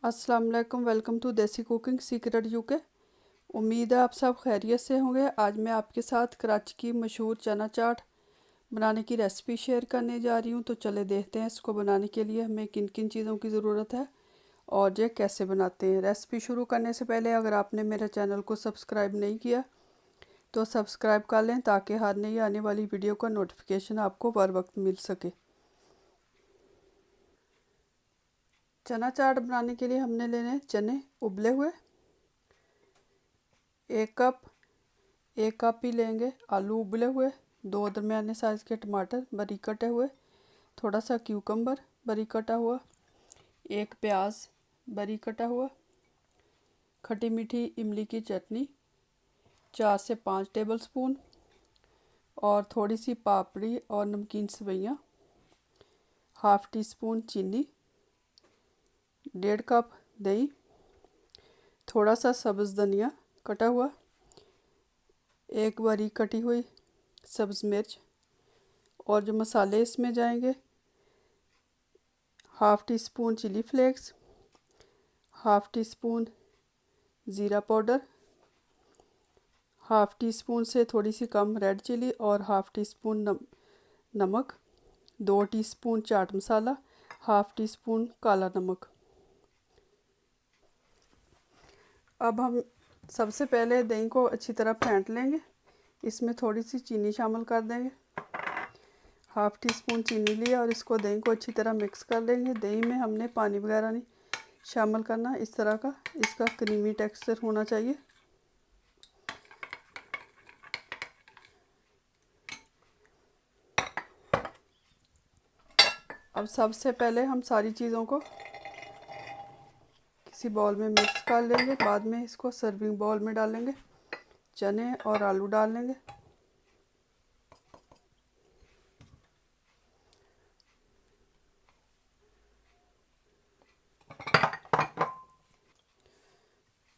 अस्सलाम वालेकुम। Welcome to देसी कुकिंग सीक्रेट यूके। उम्मीद है आप सब खैरियत से होंगे। आज मैं आपके साथ कराची की मशहूर चना चाट बनाने की रेसिपी शेयर करने जा रही हूँ। तो चले देखते हैं इसको बनाने के लिए हमें किन किन चीज़ों की ज़रूरत है और ये कैसे बनाते हैं। रेसिपी शुरू करने से पहले अगर आपने मेरे चैनल को सब्सक्राइब नहीं किया तो सब्सक्राइब कर लें ताकि हर नई आने वाली वीडियो का नोटिफिकेशन आपको बर वक्त मिल सके। चना चाट बनाने के लिए हमने लेने चने उबले हुए, एक कप ही लेंगे आलू उबले हुए, 2 दरमियाने साइज़ के टमाटर बारीक कटे हुए, थोड़ा सा क्यूकम्बर बारीक कटा हुआ, एक प्याज बारीक कटा हुआ, खटी मीठी इमली की चटनी 4 से 5 टेबलस्पून और थोड़ी सी पापड़ी और नमकीन सेवइयाँ, हाफ़ टी स्पून चीनी, 1.5 कप दही, थोड़ा सा सब्ज़ धनिया कटा हुआ, एक बारीक कटी हुई सब्ज़ मिर्च। और जो मसाले इसमें जाएंगे, half teaspoon chilli flakes, half teaspoon ज़ीरा पाउडर, हाफ़ टी स्पून से थोड़ी सी कम रेड चिली और हाफ़ टी स्पून नमक, 2 teaspoon chaat masala, half teaspoon काला नमक। अब हम सबसे पहले दही को अच्छी तरह फेंट लेंगे। इसमें थोड़ी सी चीनी शामिल कर देंगे, हाफ़ टी स्पून चीनी लिया और इसको दही को अच्छी तरह मिक्स कर लेंगे। दही में हमने पानी वगैरह नहीं शामिल करना, इस तरह का इसका क्रीमी टेक्सचर होना चाहिए। अब सबसे पहले हम सारी चीज़ों को किसी बाउल में मिक्स कर लेंगे, बाद में इसको सर्विंग बाउल में डालेंगे, चने और आलू डाल लेंगे।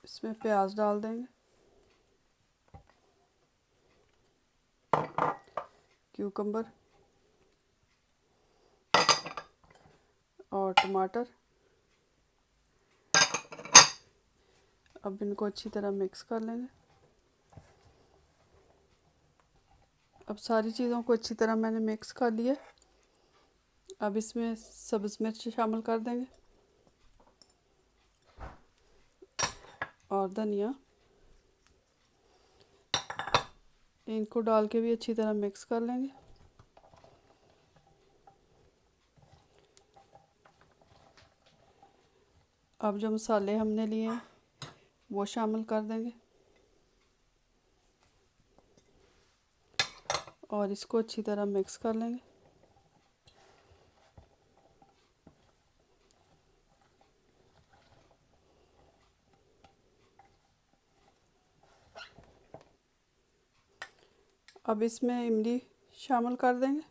इसमें प्याज डाल देंगे, क्यूकम्बर और टमाटर। अब इनको अच्छी तरह मिक्स कर लेंगे। अब सारी चीज़ों को अच्छी तरह मैंने मिक्स कर लिया। अब इसमें सब्ज़ मिर्च शामिल कर देंगे और धनिया, इनको डाल के भी अच्छी तरह मिक्स कर लेंगे। अब जो मसाले हमने लिए हैं वो शामिल कर देंगे और इसको अच्छी तरह मिक्स कर लेंगे। अब इसमें इमली शामिल कर देंगे।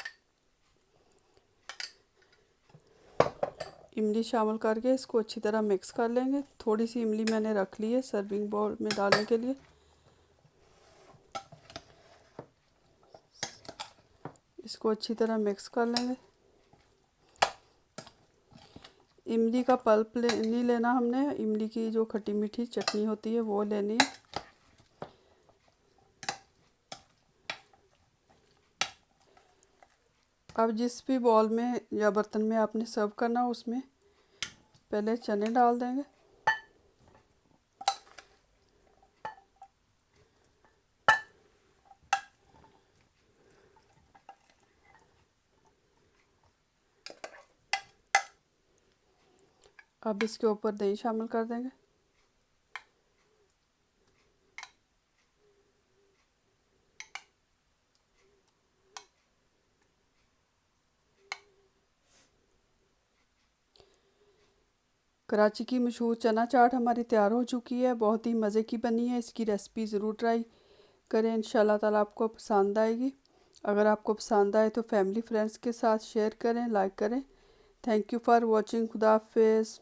इमली शामिल करके इसको अच्छी तरह मिक्स कर लेंगे। थोड़ी सी इमली मैंने रख ली है सर्विंग बाउल में डालने के लिए। इसको अच्छी तरह मिक्स कर लेंगे। इमली का पल्प नहीं लेना हमने, इमली की जो खट्टी मीठी चटनी होती है वो लेनी है। अब जिस भी बाउल में या बर्तन में आपने सर्व करना उसमें पहले चने डाल देंगे, अब इसके ऊपर दही शामिल कर देंगे, कराची की मशहूर चना चाट हमारी तैयार हो चुकी है। बहुत ही मज़े की बनी है। इसकी रेसिपी ज़रूर ट्राई करें, इंशाल्लाह ताला आपको पसंद आएगी। अगर आपको पसंद आए तो फैमिली फ्रेंड्स के साथ शेयर करें, लाइक करें। Thank you for watching. खुदा हाफिज़।